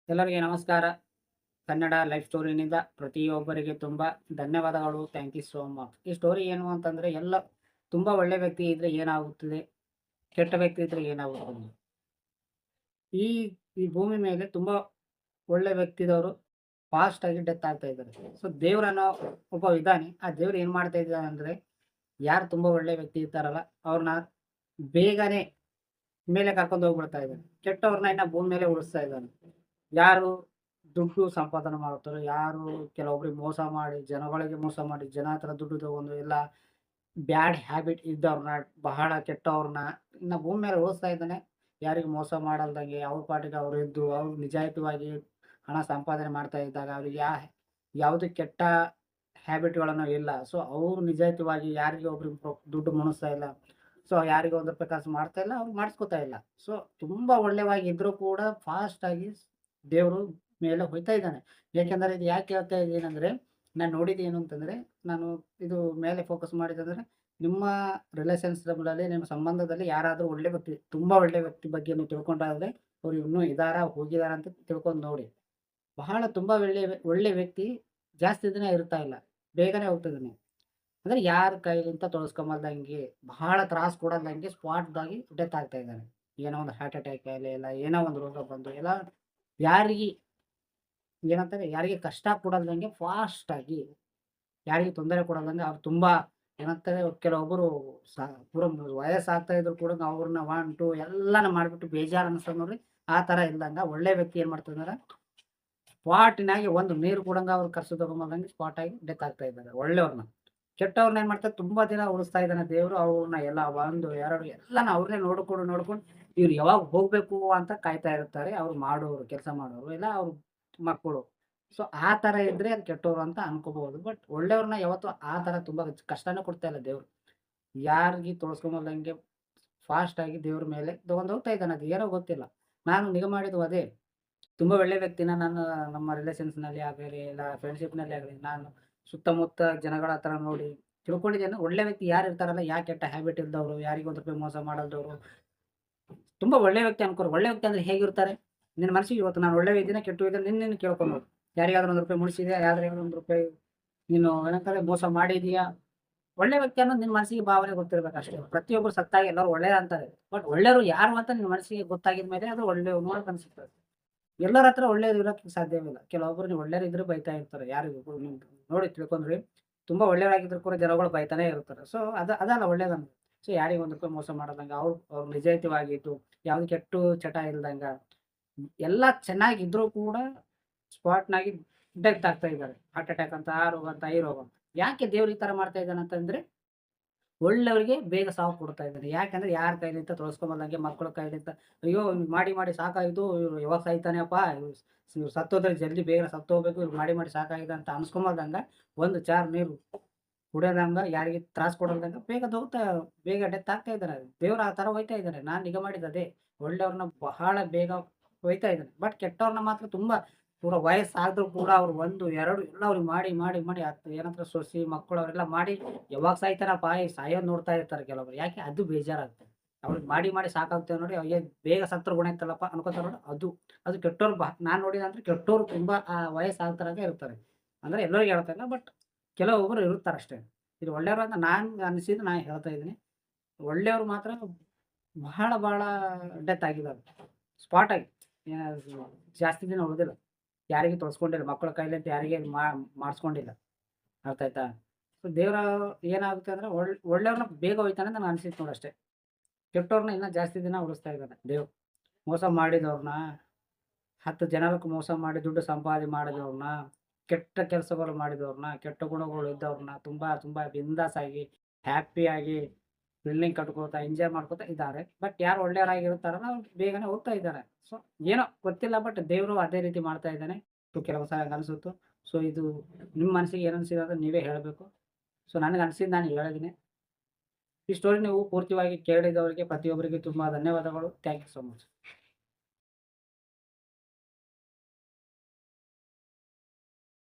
ಎಲ್ಲರಿಗೆ ನಮಸ್ಕಾರ. ಕನ್ನಡ ಲೈಫ್ ಸ್ಟೋರಿನಿಂದ ಪ್ರತಿಯೊಬ್ಬರಿಗೆ ತುಂಬ ಧನ್ಯವಾದಗಳು. Thank you so much. ಈ ಸ್ಟೋರಿ ಏನು ಅಂತಂದರೆ ತುಂಬ ಒಳ್ಳೆ ವ್ಯಕ್ತಿ ಇದ್ದರೆ ಏನಾಗುತ್ತದೆ, ಕೆಟ್ಟ ವ್ಯಕ್ತಿ ಇದ್ದರೆ ಏನಾಗುತ್ತದೆ. ಈ ಈ ಭೂಮಿ ಮೇಲೆ ತುಂಬ ಒಳ್ಳೆ ವ್ಯಕ್ತಿದವರು ಫಾಸ್ಟಾಗಿ ಡೆತ್ ಆಗ್ತಾ ಇದ್ದಾರೆ. ಸೊ ದೇವ್ರನ್ನೋ ಒಬ್ಬ ಇದ್ದಾನೆ. ಆ ದೇವ್ರು ಏನು ಮಾಡ್ತಾ ಇದ್ದಾನೆ ಅಂದರೆ, ಯಾರು ತುಂಬ ಒಳ್ಳೆ ವ್ಯಕ್ತಿ ಇರ್ತಾರಲ್ಲ ಅವ್ರನ್ನ ಬೇಗನೆ ಮೇಲೆ ಕರ್ಕೊಂಡು ಹೋಗ್ಬಿಡ್ತಾ ಇದ್ದಾನೆ. ಕೆಟ್ಟವ್ರನ್ನ ಇನ್ನು ಭೂಮಿ ಮೇಲೆ ಉಳಿಸ್ತಾ ಇದ್ದಾನೆ. ಯಾರು ದುಡ್ಡು ಸಂಪಾದನೆ ಮಾಡುತ್ತಾರೋ, ಯಾರು ಕೆಲವೊಬ್ರಿಗೆ ಮೋಸ ಮಾಡಿ, ಜನಗಳಿಗೆ ಮೋಸ ಮಾಡಿ, ಜನ ಹತ್ರ ದುಡ್ಡು ತಗೊಂಡು ಎಲ್ಲ ಬ್ಯಾಡ್ ಹ್ಯಾಬಿಟ್ ಇದ್ದವ್ರನ್ನ, ಬಹಳ ಕೆಟ್ಟವ್ರನ್ನ ಇನ್ನು ಭೂಮಿ ಮೇಲೆ ಉಳಿಸ್ತಾ ಇದ್ದಾನೆ. ಯಾರಿಗೂ ಮೋಸ ಮಾಡಲ್ದಂಗೆ ಅವ್ರ ಪಾಟಿಗೆ ಅವ್ರು ಇದ್ದು, ಅವ್ರು ನಿಜಾಯಿತವಾಗಿ ಹಣ ಸಂಪಾದನೆ ಮಾಡ್ತಾ ಇದ್ದಾಗ ಅವ್ರಿಗೆ ಯಾವುದು ಕೆಟ್ಟ ಹ್ಯಾಬಿಟ್‌ಗಳನ್ನು ಇಲ್ಲ. ಸೊ ಅವ್ರು ನಿಜಾಯಿತವಾಗಿ ಯಾರಿಗೆ ಒಬ್ರಿಗೆ ದುಡ್ಡು ಮುಣಿಸ್ತಾ ಇಲ್ಲ. ಸೊ ಯಾರಿಗೂ ₹1 ಖರ್ಚು ಮಾಡ್ತಾ ಇಲ್ಲ, ಅವ್ರು ಮಾಡಿಸ್ಕೊತಾ ಇಲ್ಲ. ಸೊ ತುಂಬ ಒಳ್ಳೆವಾಗಿ ಇದ್ರೂ ಕೂಡ ಫಾಸ್ಟಾಗಿ ದೇವರು ಮೇಲೆ ಹೊಯ್ತಾ ಇದ್ದಾನೆ. ಏಕೆಂದರೆ ಇದು ಯಾಕೆ ಹೇಳ್ತಾ ಇದ್ದೀನಂದ್ರೆ, ನಾನು ನೋಡಿದ್ದೇನು ಅಂತಂದ್ರೆ, ನಾನು ಇದು ಮೇಲೆ ಫೋಕಸ್ ಮಾಡಿದಂದ್ರೆ, ನಿಮ್ಮ ರಿಲೇಷನ್ಸ್‌ಗಳಲ್ಲಿ ನಿಮ್ಮ ಸಂಬಂಧದಲ್ಲಿ ಯಾರಾದರೂ ಒಳ್ಳೆ ವ್ಯಕ್ತಿ, ತುಂಬಾ ಒಳ್ಳೆ ವ್ಯಕ್ತಿ ಬಗ್ಗೆ ನೀವು ತಿಳ್ಕೊಂಡಾದ್ರೆ, ಅವ್ರು ಇನ್ನೂ ಇದಾರಾ, ಹೋಗಿದಾರಾ ಅಂತ ತಿಳ್ಕೊಂಡು ನೋಡಿ. ಬಹಳ ತುಂಬಾ ಒಳ್ಳೆ ವ್ಯಕ್ತಿ ಜಾಸ್ತಿ ದಿನ ಇರ್ತಾ ಇಲ್ಲ. ಬೇಗನೆ ಹೋಗ್ತಿದ್ದಾನೆ. ಅಂದ್ರೆ ಯಾರ ಕೈಲಿಂದ ತೊಳಸ್ಕೊಂಬಲ್ದಂಗೆ, ಬಹಳ ತ್ರಾಸ ಕೊಡಲ್ದಂಗೆ ಸ್ಪಾಟ್‌ದಾಗಿ ಡೆತ್ ಆಗ್ತಾ ಇದ್ದಾನೆ. ಏನೋ ಒಂದು ಹಾರ್ಟ್ ಅಟ್ಯಾಕ್ ಆಲಿ, ಇಲ್ಲ ಏನೋ ಒಂದು ರೋಗ ಬಂದು, ಎಲ್ಲ ಯಾರಿಗಿ ಏನಂತಾರೆ, ಯಾರಿಗೆ ಕಷ್ಟ ಕೊಡಲ್ದಂಗೆ ಫಾಸ್ಟಾಗಿ, ಯಾರಿಗೂ ತೊಂದರೆ ಕೊಡಲ್ದಂಗೆ ಅವ್ರು ತುಂಬಾ ಏನಂತಾರೆ, ಕೆಲವೊಬ್ಬರು ಸ ಪೂರ ವಯಸ್ಸಾಗ್ತಾ ಇದ್ರು ಕೂಡ ಅವ್ರನ್ನ 1, 2 ಎಲ್ಲಾನು ಮಾಡ್ಬಿಟ್ಟು ಬೇಜಾರು ಅನ್ಸ್ತದೆ ನೋಡ್ರಿ. ಆ ಥರ ಇಲ್ದಂಗ ಒಳ್ಳೆ ವ್ಯಕ್ತಿ ಏನ್ ಮಾಡ್ತಿದಾರೆ, ಸ್ಪಾಟಿನಾಗೆ ಒಂದು ನೀರು ಕುಡಂಗ ಅವ್ರು ಕರ್ಸು ತಗೊಂಬಂದಂಗೆ ಸ್ಪಾಟಾಗಿ ಡೆತ್ ಆಗ್ತಾ ಇದ್ದಾರೆ ಒಳ್ಳೆಯವ್ರನ್ನ. ಕೆಟ್ಟವ್ರನ್ನ ಏನ್ ಮಾಡ್ತಾರೆ, ತುಂಬಾ ದಿನ ಉಳಿಸ್ತಾ ಇದ್ದಾನೆ ದೇವ್ರು. ಅವ್ರನ್ನ ಎಲ್ಲ 1, 2 ಎಲ್ಲಾನು ಅವ್ರನ್ನೇ ನೋಡ್ಕೊಂಡು ಇವ್ರು ಯಾವಾಗ ಹೋಗ್ಬೇಕು ಅಂತ ಕಾಯ್ತಾ ಇರ್ತಾರೆ. ಅವ್ರು ಮಾಡೋರು, ಕೆಲಸ ಮಾಡೋರು, ಇಲ್ಲ ಅವ್ರ ಮಕ್ಕಳು. ಸೊ ಆ ತರ ಇದ್ರೆ ಅದು ಕೆಟ್ಟವ್ರು ಅಂತ ಅನ್ಕೋಬಹುದು. ಬಟ್ ಒಳ್ಳೆಯವ್ರನ್ನ ಯಾವತ್ತೂ ಆ ತರ ತುಂಬಾ ಕಷ್ಟನೇ ಕೊಡ್ತಾ ಇಲ್ಲ ದೇವ್ರು. ಯಾರಿಗಿ ತೋರ್ಸ್ಕೊಂಬಲ್ದಂಗೆ ಫಾಸ್ಟಾಗಿ ದೇವ್ರ ಮೇಲೆ ತಗೊಂಡ್ ಹೋಗ್ತಾ ಇದ್ದಾನೆ. ಅದು ಏನೋ ಗೊತ್ತಿಲ್ಲ. ನಾನು ನಿಗಾ ಮಾಡಿದ್ದು ಅದೇ. ತುಂಬಾ ಒಳ್ಳೆ ವ್ಯಕ್ತಿನ ನಾನು ನಮ್ಮ ರಿಲೇಷನ್ಸ್‌ನಲ್ಲಿ ಆಗಲಿ, ಇಲ್ಲ ಫ್ರೆಂಡ್‌ಶಿಪ್‌ನಲ್ಲಿ ಆಗಲಿ, ನಾನು ಸುತ್ತಮುತ್ತ ಜನಗಳ ಹತ್ರ ನೋಡಿ ತಿಳ್ಕೊಂಡಿದ್ದೇನೆ. ಒಳ್ಳೆ ವ್ಯಕ್ತಿ ಯಾರು ಇರ್ತಾರಲ್ಲ, ಕೆಟ್ಟ ಹ್ಯಾಬಿಟ್ ಇಲ್ದವ್ರು, ಯಾರಿಗೂ ₹1 ಮೋಸ ಮಾಡಲ್ದವ್ರು, ತುಂಬಾ ಒಳ್ಳೆ ವ್ಯಕ್ತಿ ಅನ್ಕೋರು. ಒಳ್ಳೆ ವ್ಯಕ್ತಿ ಅಂದ್ರೆ ಹೇಗಿರ್ತಾರೆ? ನಿನ್ನ ಮನಸ್ಸಿಗೆ ಇವತ್ತು ನಾನು ಒಳ್ಳೆ ಇದ್ದೀನಿ, ಕೆಟ್ಟು ಇದ್ದೀನಿ, ನಿನ್ನನ್ನು ಕೇಳ್ಕೊಂಡು ನೋಡು. ಯಾರಿಗಾದ್ರೂ ₹1 ಮುಳ್ಸಿದ್ಯಾ? ಯಾರಿಗಾದ್ರೂ ₹1 ನೀನು ಏನಂತಾರೆ ಮೋಸ ಮಾಡಿದೀಯಾ? ಒಳ್ಳೆ ವ್ಯಕ್ತಿ ಅನ್ನೋದು ನಿನ್ನ ಮನಸ್ಸಿಗೆ ಭಾವನೆ ಗೊತ್ತಿರ್ಬೇಕು ಅಷ್ಟೇ. ಪ್ರತಿಯೊಬ್ಬರು ಸತ್ತಾಗ ಎಲ್ಲರೂ ಒಳ್ಳೆಯರು ಅಂತಾರೆ. ಬಟ್ ಒಳ್ಳೆಯವರು ಯಾರು ಅಂತ ನಿನ್ನ ಮನಸ್ಸಿಗೆ ಗೊತ್ತಾಗಿದ ಮೇಲೆ ಅದು ಒಳ್ಳೆಯವನು ಅಂತ ಅನ್ಸುತ್ತೆ. ಎಲ್ಲರ ಹತ್ರ ಒಳ್ಳೇದು ಇರೋಕ್ಕೆ ಸಾಧ್ಯವಿಲ್ಲ. ಕೆಲವೊಬ್ರು ನೀವು ಒಳ್ಳೆಯರಿದ್ರು ಬೈತಾ ಇರ್ತಾರೆ. ಯಾರಿಗೂ ನೀವು ನೋಡಿ ತಿಳ್ಕೊಂಡ್ರಿ. ತುಂಬಾ ಒಳ್ಳೆಯವರಾಗಿದ್ರು ಕೂಡ ಜನಗಳು ಬೈತಾನೆ ಇರ್ತಾರೆ. ಸೊ ಅದಲ್ಲ ಒಳ್ಳೇದಂದ್ರೆ. ಸೊ ಯಾರಿಗೂ ₹1 ಮೋಸ ಮಾಡದಂಗ, ಅವ್ರು ನಿಜಾಯಿತವಾಗಿದ್ದು, ಯಾವ್ದು ಕೆಟ್ಟು ಚಟ ಇಲ್ದಂಗ, ಎಲ್ಲ ಚೆನ್ನಾಗಿದ್ರು ಕೂಡ ಸ್ಪಾಟ್‌ನಾಗಿ ಡೆತ್ ಆಗ್ತಾ ಇದ್ದಾರೆ. ಹಾರ್ಟ್ ಅಟ್ಯಾಕ್ ಅಂತ, ಆ ರೋಗ ಅಂತ, ಈ ರೋಗ ಅಂತ. ಯಾಕೆ ದೇವ್ರು ಈ ತರ ಮಾಡ್ತಾ ಇದ್ದಾನೆ ಅಂತಂದ್ರೆ, ಒಳ್ಳೆಯವರಿಗೆ ಬೇಗ ಸಾವು ಕೊಡ್ತಾ ಇದ್ದಾನೆ. ಯಾಕಂದ್ರೆ ಯಾರ ಕೈಲಿಂದ ತೊಳಸ್ಕೊಂಬಲ್ದಂಗೆ, ಮಕ್ಕಳ ಕೈಲಿಂದ ಅಯ್ಯೋ! ಇವ್ನು ಮಾಡಿ ಸಾಕಾಯ್ತು, ಇವ್ರು ಯಾವಾಗ ಸಾಯ್ತಾನೆಯಪ್ಪ, ಇವ್ರು ಸತ್ತೋದ್ರೆ ಜಲ್ದಿ ಬೇಗ ಸತ್ತೋಗ್ಬೇಕು, ಇವ್ರು ಮಾಡಿ ಸಾಕಾಗಿದೆ ಅಂತ ಅನ್ಸ್ಕೊಂಬಲ್ದಂಗ, ಒಂದು ಚಾರ್ ನೀರು ಕುಡಿಯದಂಗ, ಯಾರಿಗೆ ತ್ರಾಸ ಕೊಡಲ್ದಂಗ ಬೇಗ ಡೆತ್ ಆಗ್ತಾ ಇದಾರೆ. ದೇವ್ರು ಆ ತರ ಒಯ್ತಾ ಇದ್ದಾನೆ. ನಾನ್ ನಿಗಾ ಮಾಡಿದ್ದು ಅದೇ. ಒಳ್ಳೆಯವ್ರನ್ನ ಬಹಳ ಬೇಗ ಒಯ್ತಾ ಇದ್ದಾನೆ. ಬಟ್ ಕೆಟ್ಟವ್ರನ್ನ ಮಾತ್ರ ತುಂಬಾ ಪೂರ ವಯಸ್ಸಾದ್ರೂ ಕೂಡ ಅವ್ರು 1, 2 ಎಲ್ಲ ಅವ್ರಿಗೆ ಮಾಡಿ ಏನಂತಾರೆ ಸೊಸಿ, ಮಕ್ಕಳು ಅವರೆಲ್ಲ ಮಾಡಿ ಯಾವಾಗ ಸಾಯ್ತಾರಪ್ಪ ಸಾಯೋದ್ ನೋಡ್ತಾ ಇರ್ತಾರೆ ಕೆಲವ್ರು. ಯಾಕೆ? ಅದು ಬೇಜಾರಾಗುತ್ತೆ. ಅವ್ರಿಗೆ ಮಾಡಿ ಸಾಕಾಗ್ತದೆ ನೋಡಿ. ಅಯ್ಯೋ! ಬೇಗ ಸತ್ರು ಗುಣ ಇತ್ತಲ್ಲಪ್ಪ ಅನ್ಕೋತಾರ ನೋಡಿ ಅದು. ಅದು ಕೆಟ್ಟೋರು ನಾನ್ ನೋಡಿದಂದ್ರೆ ಕೆಟ್ಟೋರು ತುಂಬಾ ಆ ವಯಸ್ಸಾದ ಇರ್ತಾರೆ. ಅಂದ್ರೆ ಎಲ್ಲರಿಗೂ ಹೇಳ್ತಾ ಇಲ್ಲ. ಬಟ್ ಕೆಲವೊಬ್ಬರು ಇರುತ್ತಾರಷ್ಟೇ. ಇದು ಒಳ್ಳೆಯವರು ಅಂತ ನಾನ್ ಅನಿಸಿದ್ದು ನಾನು ಹೇಳ್ತಾ ಇದ್ದೀನಿ. ಒಳ್ಳೆಯವರು ಮಾತ್ರ ಬಹಳ ಡೆತ್ ಆಗಿದ್ದಾರೆ. ಸ್ಪಾಟ್ ಆಗಿ. ಜಾಸ್ತಿ ದಿನ ಉಳಿದಿಲ್ಲ. ಯಾರಿಗೂ ತೊಳಸ್ಕೊಂಡಿಲ್ಲ. ಮಕ್ಕಳ ಕೈಲಿಂದ ಯಾರಿಗೆ ಮಾಡಿಸ್ಕೊಂಡಿಲ್ಲ. ಅರ್ಥ ಆಯ್ತಾ? ಸೊ ದೇವ್ರ ಏನಾಗುತ್ತೆ ಅಂದ್ರೆ ಒಳ್ಳೆಯವ್ರನ್ನ ಬೇಗ ಒಯ್ತಾನೆ ಅಂತ ನನಗೆ ಅನ್ಸಿತ್ತು ನೋಡಷ್ಟೇ. ಕೆಟ್ಟವ್ರನ್ನ ಇನ್ನ ಜಾಸ್ತಿ ದಿನ ಉಳಿಸ್ತಾ ಇದ್ದಾನೆ ದೇವ್ರು. ಮೋಸ ಮಾಡಿದವ್ರನ್ನ, 10 ಜನಕ್ಕೆ ಮೋಸ ಮಾಡಿ ದುಡ್ಡು ಸಂಪಾದನೆ ಮಾಡಿದವ್ರನ್ನ, ಕೆಟ್ಟ ಕೆಲಸಗಳು ಮಾಡಿದವ್ರನ್ನ, ಕೆಟ್ಟ ಗುಣಗಳು ಇದ್ದವ್ರನ್ನ ತುಂಬಾ ಬಿಂದಾಸ್ ಆಗಿ, ಹ್ಯಾಪಿಯಾಗಿ ಬಿಲ್ಡಿಂಗ್ ಕಟ್ಕೋತಾ, ಎಂಜಾಯ್ ಮಾಡ್ಕೋತಾ ಇದ್ದಾರೆ. ಬಟ್ ಯಾರು ಒಳ್ಳೆಯವರಾಗಿರ್ತಾರಲ್ಲ ಅವ್ರು ಬೇಗನೆ ಹೋಗ್ತಾ ಇದ್ದಾರೆ. ಸೊ ಏನೋ ಗೊತ್ತಿಲ್ಲ. ಬಟ್ ದೇವ್ರು ಅದೇ ರೀತಿ ಮಾಡ್ತಾ ಇದ್ದಾನೆ. ಸೊ ಕೆಲವು ಸಲ ಹಂಗನ್ಸುತ್ತು. ಸೊ ಇದು ನಿಮ್ಮ ಮನಸ್ಸಿಗೆ ಏನು ಅನ್ಸಿದೆ ಅಂತ ನೀವೇ ಹೇಳಬೇಕು. ಸೊ ನನಗೆ ಅನ್ಸಿದ್ದು ನಾನು ಹೇಳಿದ್ದೀನಿ. ಈ ಸ್ಟೋರಿ ನೀವು ಪೂರ್ತಿಯಾಗಿ ಕೇಳಿದವರಿಗೆ ಪ್ರತಿಯೊಬ್ಬರಿಗೆ ತುಂಬಾ ಧನ್ಯವಾದಗಳು. Thank you so much.